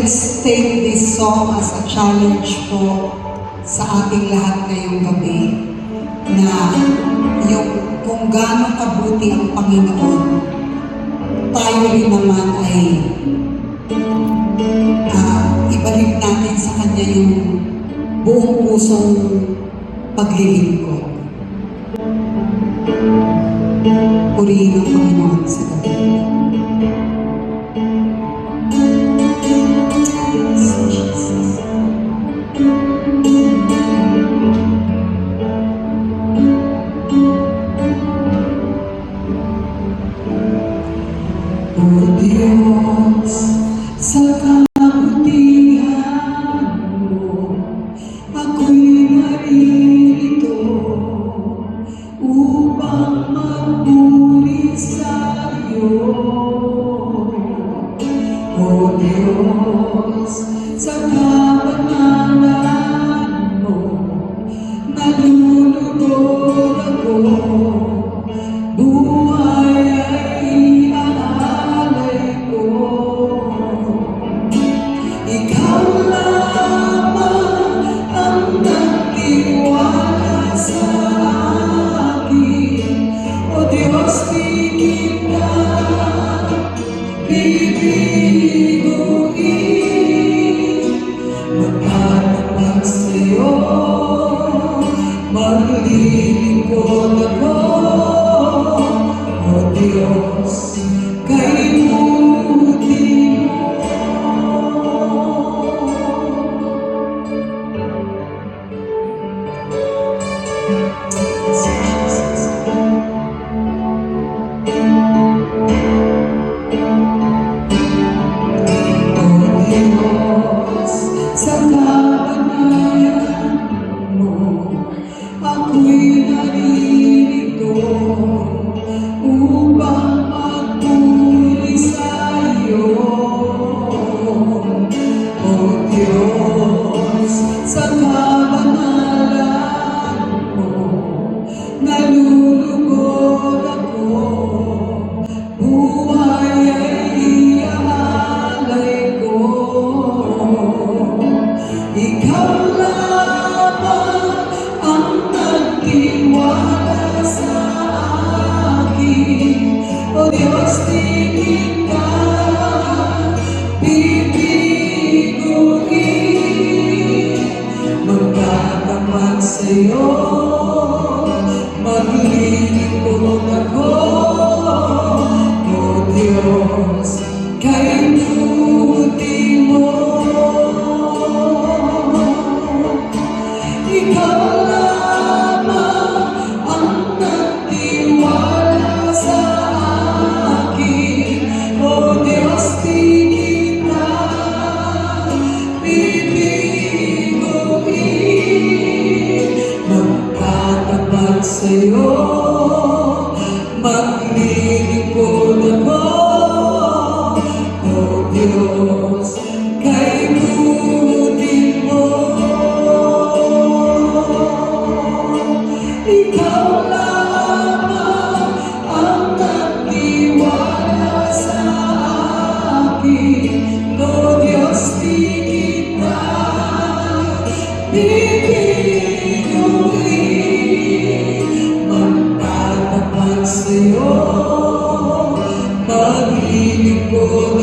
let's take this song as a challenge po sa ating lahat ngayong gabi na yung kung gaano kabuti ang Panginoon, tayo rin naman ay ibalik natin sa Kanya yung buong pusong paglilingkod. Purihin ang Panginoon sa gabi. O Diyos, sa kabutihan mo, ako'y naririto upang magpuri sa iyo. O Diyos, sa kabanalan mo, nalulugod ako, buhay ay inaalay ko. Ikaw lamang ang nagtiwala sa akin. O Diyos, di kita bibiguin. Magtatapag sa'yo, maglilingkod ako. O Diyos, kay buti mo. O Diyos, sa kabanalan mo, ako'y naririto upang magpuri sa iyo. O Diyos, sa kabanalan mo, nalulugod ako, buhay ay iaalay ko. Ikaw lamang ang nagtiwala sa akin. O Diyos, di kita bibiguin. Magtatapag sa'yo, maglilingkod ako. O Diyos, kay buti mo. Ikaw lamang ang nagtiwala sa akin. O Diyos, di kita bibiguin. Magtatapag sa'yo, maglilingkod ako. O Diyos, kay buti mo. Ikaw lamang ang nagtiwala sa akin. O Diyos, di kita bibiguin. Magtatapag sa'yo, maglilingkod